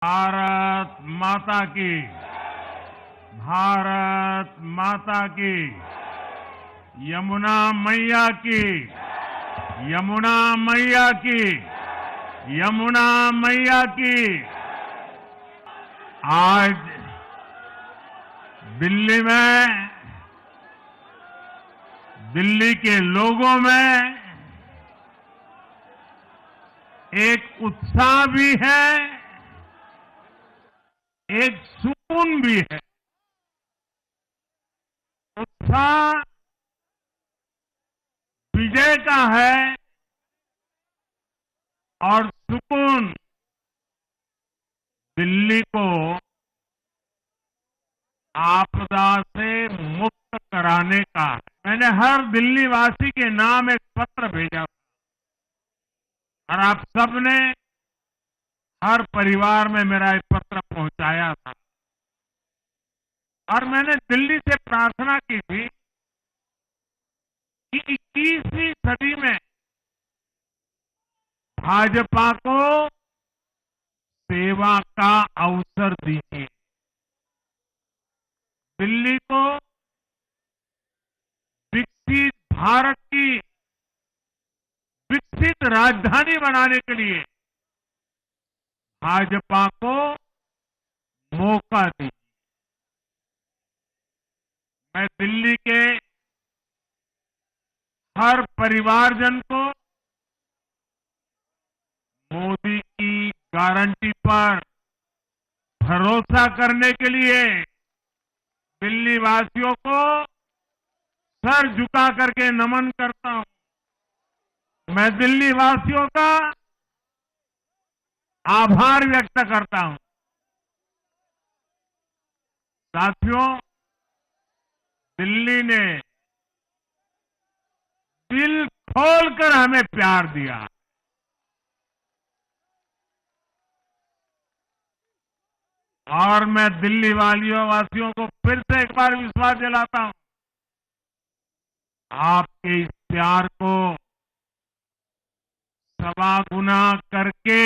भारत माता की। भारत माता की। यमुना मैया की। यमुना मैया की। यमुना मैया की। आज दिल्ली में, दिल्ली के लोगों में एक उत्साह भी है, एक सुकून भी है। उत्साह विजय का है और सुकून दिल्ली को आपदा से मुक्त कराने का है। मैंने हर दिल्ली वासी के नाम एक पत्र भेजा और आप सबने हर परिवार में मेरा एक पत्र पहुंचाया था और मैंने दिल्ली से प्रार्थना की थी कि 21वीं सदी में भाजपा को सेवा का अवसर दीजिए। दिल्ली को विकसित भारत की विकसित राजधानी बनाने के लिए भाजपा को मौका दीजिए। मैं दिल्ली के हर परिवारजन को मोदी की गारंटी पर भरोसा करने के लिए दिल्ली वासियों को सर झुका करके नमन करता हूं। मैं दिल्ली वासियों का आभार व्यक्त करता हूं। साथियों, दिल्ली ने दिल खोलकर हमें प्यार दिया। और मैं दिल्ली वासियों को फिर से एक बार विश्वास दिलाता हूं, आपके इस प्यार को सवा गुना करके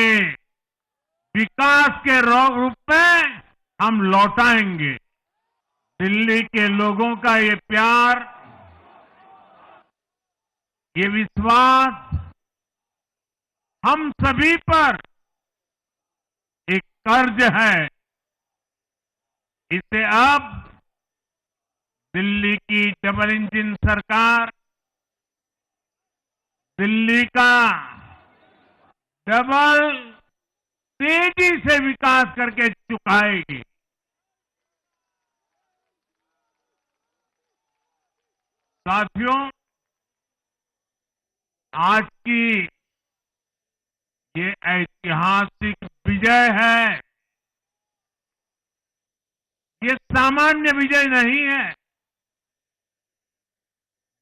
विकास के रूप में हम लौटाएंगे। दिल्ली के लोगों का ये प्यार, ये विश्वास हम सभी पर एक कर्ज है। इसे अब दिल्ली की डबल इंजन सरकार, दिल्ली का डबल तेजी से विकास करके चुकाएगी। साथियों, आज की ये ऐतिहासिक विजय है। ये सामान्य विजय नहीं है।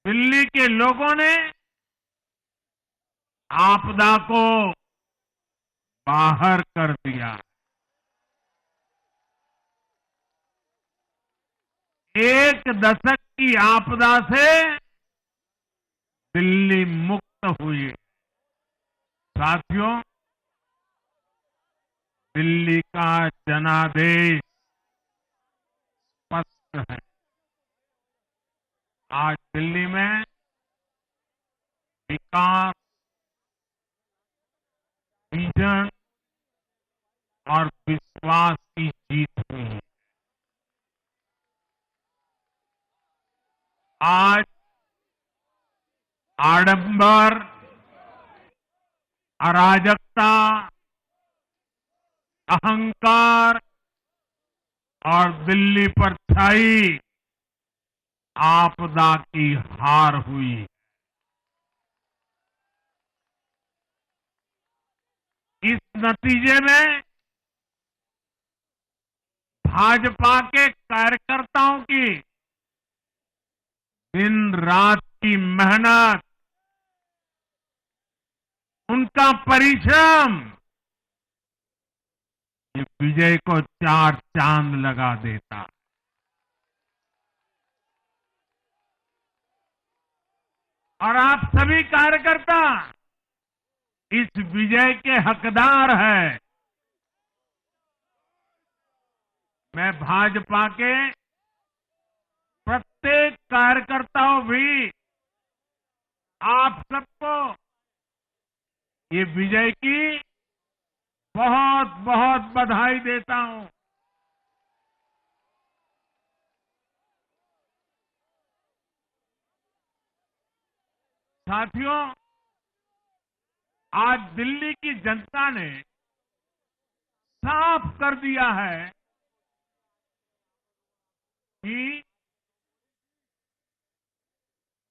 दिल्ली के लोगों ने आपदा को बाहर कर दिया। एक दशक की आपदा से दिल्ली मुक्त हुई। साथियों, दिल्ली का जनादेश स्पष्ट है। आज दिल्ली में विकास, विजन और विश्वास की जीत हुई है। आज आडंबर, अराजकता, अहंकार और दिल्ली पर छाई आपदा की हार हुई। इस नतीजे में भाजपा के कार्यकर्ताओं की दिन रात की मेहनत, उनका परिश्रम ये विजय को चार चांद लगा देता। और आप सभी कार्यकर्ता इस विजय के हकदार हैं। मैं भाजपा के प्रत्येक कार्यकर्ताओं भी आप सबको ये विजय की बहुत बहुत बधाई देता हूं। साथियों, आज दिल्ली की जनता ने साफ कर दिया है कि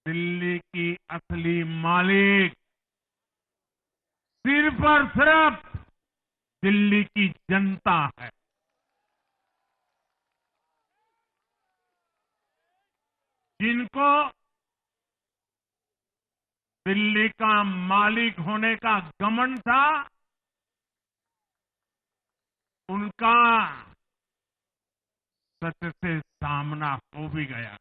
दिल्ली की असली मालिक सिर्फ और सिर्फ दिल्ली की जनता है। जिनको दिल्ली का मालिक होने का घमंड था, उनका सच से सामना हो भी गया।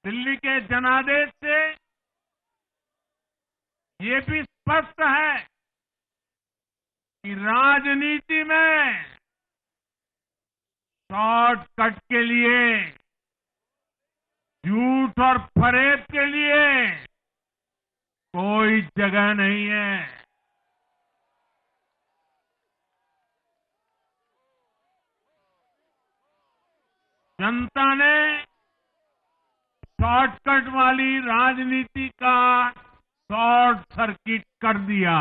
दिल्ली के जनादेश से ये भी स्पष्ट है कि राजनीति में शॉर्टकट के लिए, झूठ और फरेब के लिए कोई जगह नहीं है। जनता ने शॉर्टकट वाली राजनीति का शॉर्ट सर्किट कर दिया।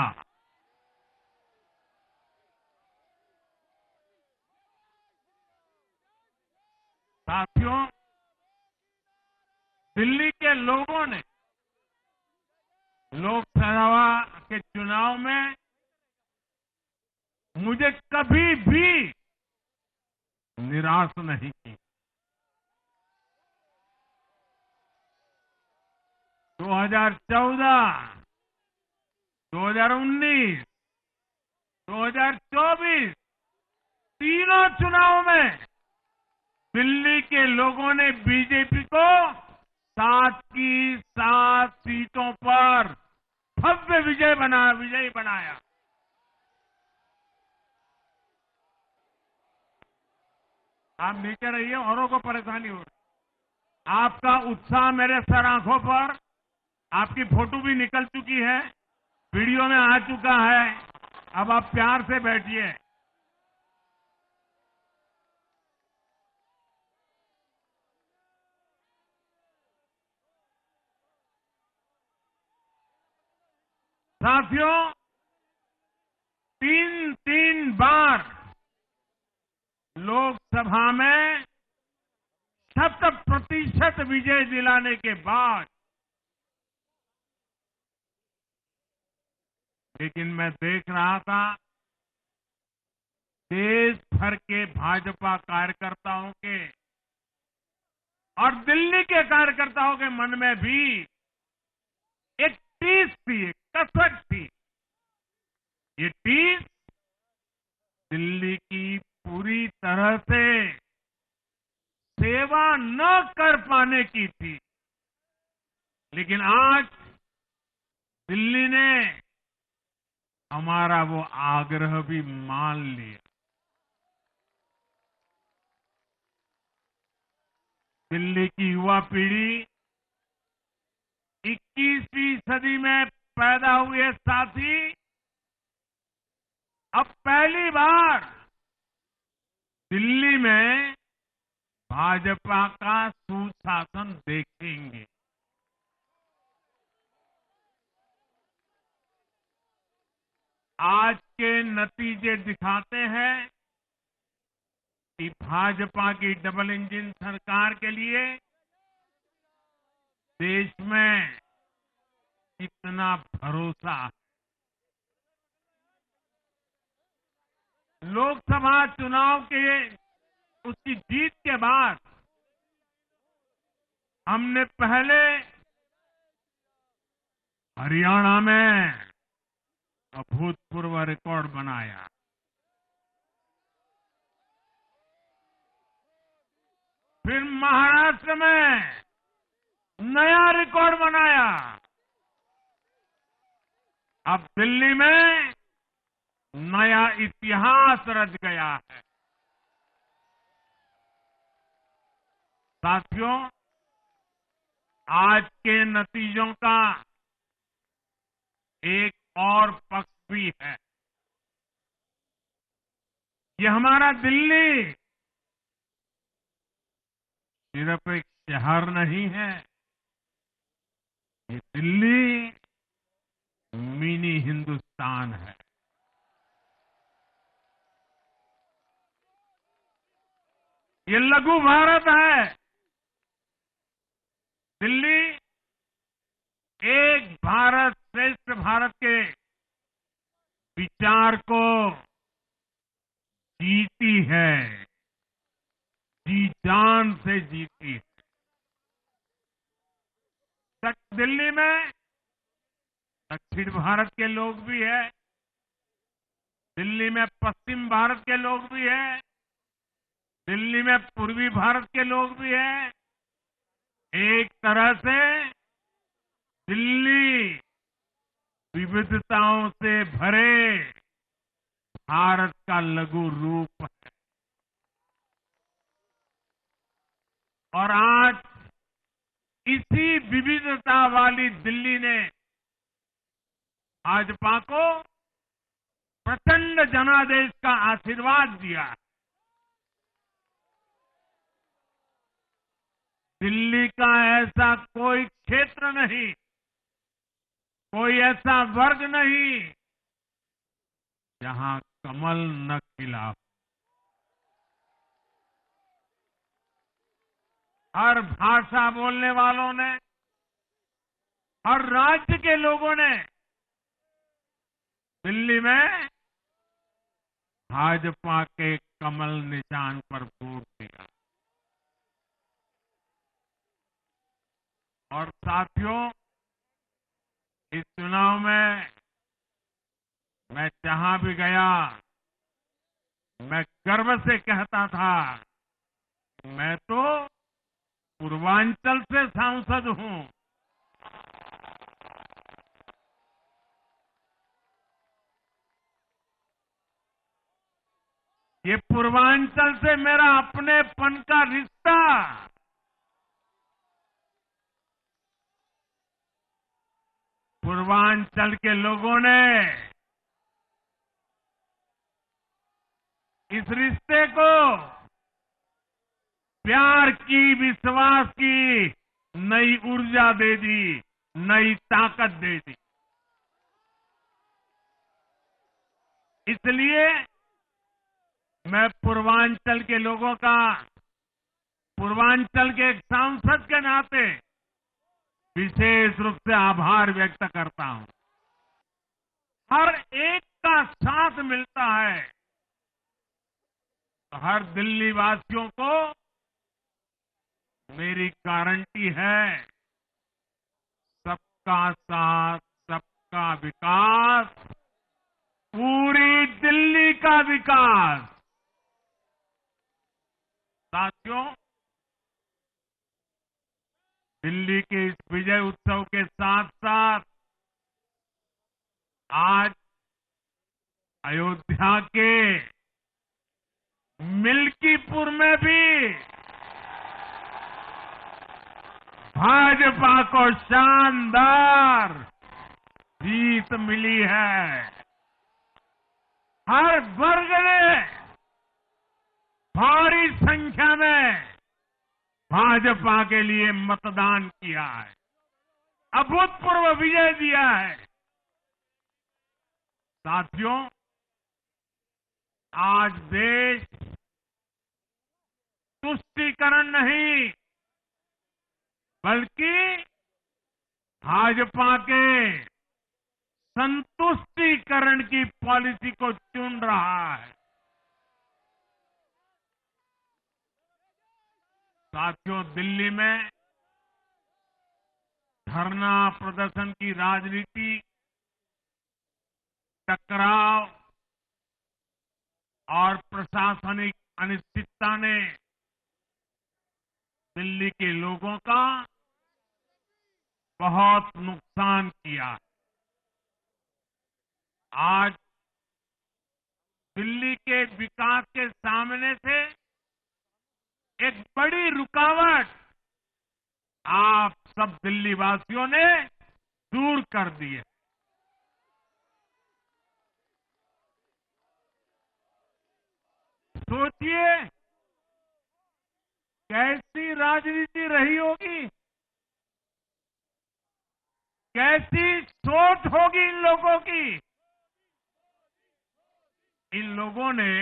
साथियों, दिल्ली के लोगों ने लोकसभा के चुनाव में मुझे कभी भी निराश नहीं की। 2014, 2019, 2024 तीनों चुनाव में दिल्ली के लोगों ने बीजेपी को 7 की 7 सीटों पर भव्य विजयी बनाया। आप नीचे रहिए, औरों को परेशानी हो रही। आपका उत्साह मेरे सर आंखों पर, आपकी फोटो भी निकल चुकी है, वीडियो में आ चुका है। अब आप प्यार से बैठिए। साथियों, 3 बार लोकसभा में 100% विजय दिलाने के बाद, लेकिन मैं देख रहा था देश भर के भाजपा कार्यकर्ताओं के और दिल्ली के कार्यकर्ताओं के मन में भी एक टीस थी, एक कसक थी। ये टीस दिल्ली की पूरी तरह से सेवा न कर पाने की थी। लेकिन आज दिल्ली ने हमारा वो आग्रह भी मान लिया। दिल्ली की युवा पीढ़ी 21वीं सदी में पैदा हुए साथी अब पहली बार दिल्ली में भाजपा का सुशासन देखेंगे। आज के नतीजे दिखाते हैं कि भाजपा की डबल इंजन सरकार के लिए देश में कितना भरोसा है। लोकसभा चुनाव के उसकी जीत के बाद हमने पहले हरियाणा में अभूतपूर्व रिकॉर्ड बनाया, फिर महाराष्ट्र में नया रिकॉर्ड बनाया, अब दिल्ली में नया इतिहास रच गया है। साथियों, आज के नतीजों का एक और पक्ष भी है। ये हमारा दिल्ली सिर्फ एक शहर नहीं है, ये दिल्ली मिनी हिंदुस्तान है। ये लघु भारत है। दिल्ली एक भारत श्रेष्ठ भारत के विचार को जीती है, जी जान से जीती है। दिल्ली में दक्षिण भारत के लोग भी हैं, दिल्ली में पश्चिम भारत के लोग भी हैं, दिल्ली में पूर्वी भारत के लोग भी हैं। एक तरह से दिल्ली विविधताओं से भरे भारत का लघु रूप है। और आज इसी विविधता वाली दिल्ली ने भाजपा को प्रचंड जनादेश का आशीर्वाद दिया। दिल्ली का ऐसा कोई क्षेत्र नहीं, कोई ऐसा वर्ग नहीं जहां कमल न खिला हो। हर भाषा बोलने वालों ने, हर राज्य के लोगों ने दिल्ली में भाजपा के कमल निशान पर वोट दिया। और साथियों, इस चुनाव में मैं जहां भी गया, मैं गर्व से कहता था, मैं तो पूर्वांचल से सांसद हूं। ये पूर्वांचल से मेरा अपनेपन का रिश्ता, पूर्वांचल के लोगों ने इस रिश्ते को प्यार की, विश्वास की नई ऊर्जा दे दी, नई ताकत दे दी। इसलिए मैं पूर्वांचल के लोगों का, पूर्वांचल के एक सांसद के नाते विशेष रूप से आभार व्यक्त करता हूं। हर एक का साथ मिलता है तो हर दिल्ली वासियों को मेरी गारंटी है, सबका साथ, सबका विकास, पूरी दिल्ली का विकास। साथियों, दिल्ली के इस विजय उत्सव के साथ साथ आज अयोध्या के मिल्कीपुर में भी भाजपा को शानदार जीत मिली है। हर वर्ग ने भारी संख्या में भाजपा के लिए मतदान किया है, अभूतपूर्व विजय दिया है। साथियों, आज देश तुष्टीकरण नहीं, बल्कि भाजपा के संतुष्टीकरण की पॉलिसी को चुन रहा है। साथियों, दिल्ली में धरना प्रदर्शन की राजनीति, टकराव और प्रशासनिक अनिश्चितता ने दिल्ली के लोगों का बहुत नुकसान किया। आज दिल्ली के विकास के सामने से एक बड़ी रुकावट आप सब दिल्ली वासियों ने दूर कर दी है। सोचिए कैसी राजनीति रही होगी, कैसी सोच होगी इन लोगों की। इन लोगों ने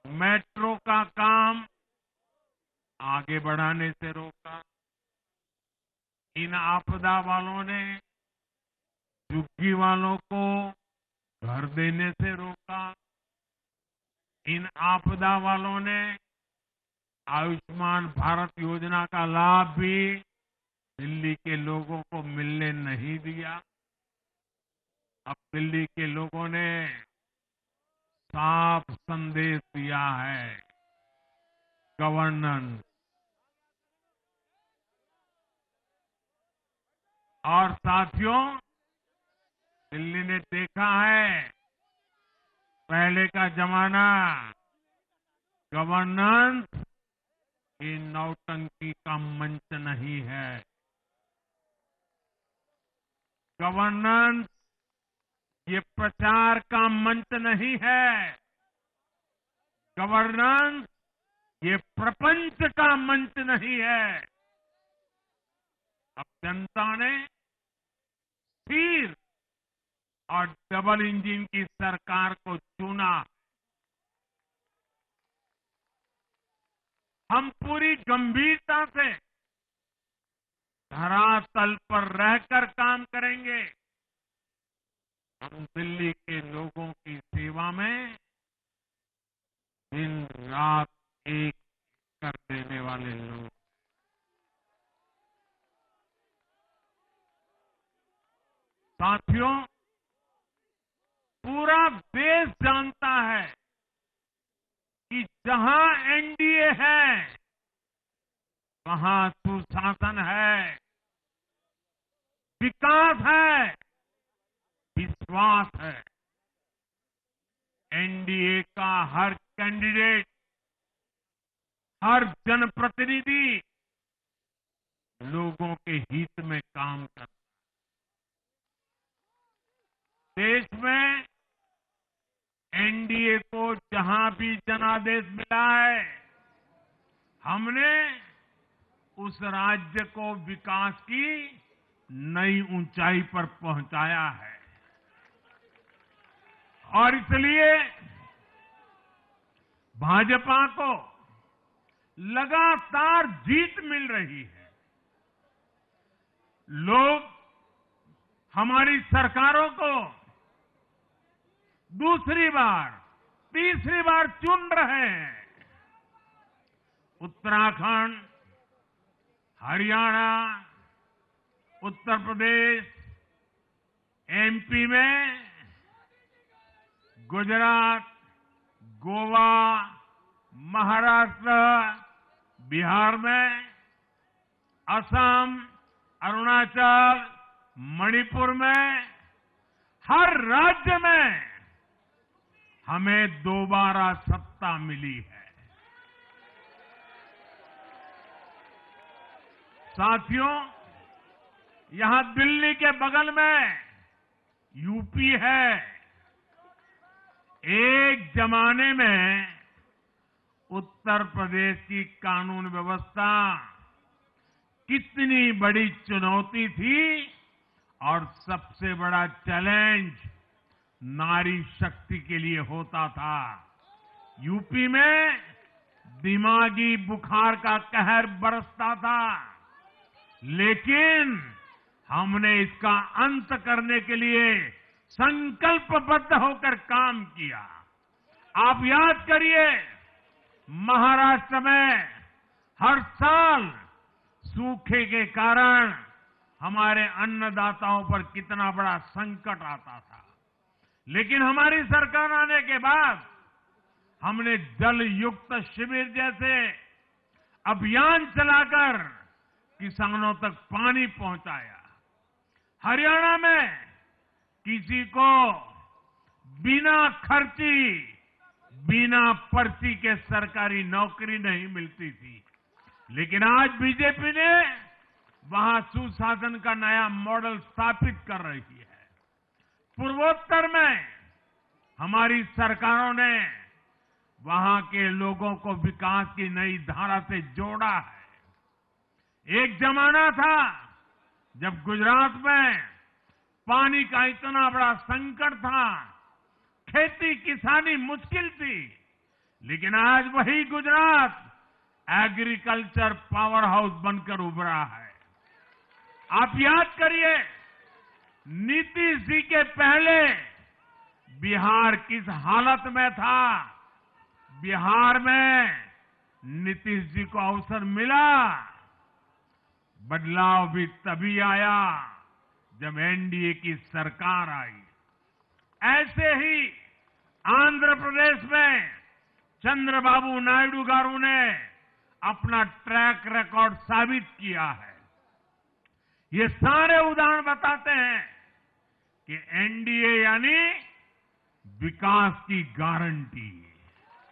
मेट्रो का काम आगे बढ़ाने से रोका। इन आपदा वालों ने झुग्गी वालों को घर देने से रोका। इन आपदा वालों ने आयुष्मान भारत योजना का लाभ भी दिल्ली के लोगों को मिलने नहीं दिया। अब दिल्ली के लोगों ने साफ संदेश दिया है, गवर्नेंस। और साथियों, दिल्ली ने देखा है पहले का जमाना, गवर्नेंस ये नौटंकी का मंच नहीं है। गवर्नेंस ये प्रचार का मंच नहीं है। गवर्नेंस ये प्रपंच का मंच नहीं है। अब जनता ने स्थिर और डबल इंजन की सरकार को चुना। हम पूरी गंभीरता से धरातल पर रहकर काम करेंगे। हम दिल्ली के लोगों की सेवा में दिन रात एक कर देने वाले लोग। साथियों, पूरा देश जानता है कि जहां एनडीए है वहां सुशासन है, विकास है, विश्वास है। एनडीए का हर कैंडिडेट, हर जनप्रतिनिधि लोगों के हित में काम करता है। देश में एनडीए को जहां भी जनादेश मिला है, हमने उस राज्य को विकास की नई ऊंचाई पर पहुंचाया है। और इसलिए भाजपा को लगातार जीत मिल रही है। लोग हमारी सरकारों को दूसरी बार, तीसरी बार चुन रहे हैं। उत्तराखंड, हरियाणा, उत्तर प्रदेश, एमपी में, गुजरात, गोवा, महाराष्ट्र, बिहार में, असम, अरुणाचल, मणिपुर में, हर राज्य में हमें दोबारा सत्ता मिली है। साथियों, यहां दिल्ली के बगल में यूपी है। एक जमाने में उत्तर प्रदेश की कानून व्यवस्था कितनी बड़ी चुनौती थी और सबसे बड़ा चैलेंज नारी शक्ति के लिए होता था। यूपी में दिमागी बुखार का कहर बरसता था, लेकिन हमने इसका अंत करने के लिए संकल्पबद्ध होकर काम किया। आप याद करिए, महाराष्ट्र में हर साल सूखे के कारण हमारे अन्नदाताओं पर कितना बड़ा संकट आता था, लेकिन हमारी सरकार आने के बाद हमने जल युक्त शिविर जैसे अभियान चलाकर किसानों तक पानी पहुंचाया। हरियाणा में किसी को बिना खर्ची, बिना पर्ची के सरकारी नौकरी नहीं मिलती थी। लेकिन आज बीजेपी ने वहां सुशासन का नया मॉडल स्थापित कर रही है। पूर्वोत्तर में हमारी सरकारों ने वहां के लोगों को विकास की नई धारा से जोड़ा है। एक जमाना था जब गुजरात में पानी का इतना बड़ा संकट था, खेती किसानी मुश्किल थी, लेकिन आज वही गुजरात एग्रीकल्चर पावर हाउस बनकर उभरा है। आप याद करिए, नीतीश जी के पहले बिहार किस हालत में था। बिहार में नीतीश जी को अवसर मिला, बदलाव भी तभी आया जब एनडीए की सरकार आई। ऐसे ही आंध्र प्रदेश में चंद्रबाबू नायडू गारू ने अपना ट्रैक रिकॉर्ड साबित किया है। ये सारे उदाहरण बताते हैं कि एनडीए यानी विकास की गारंटी।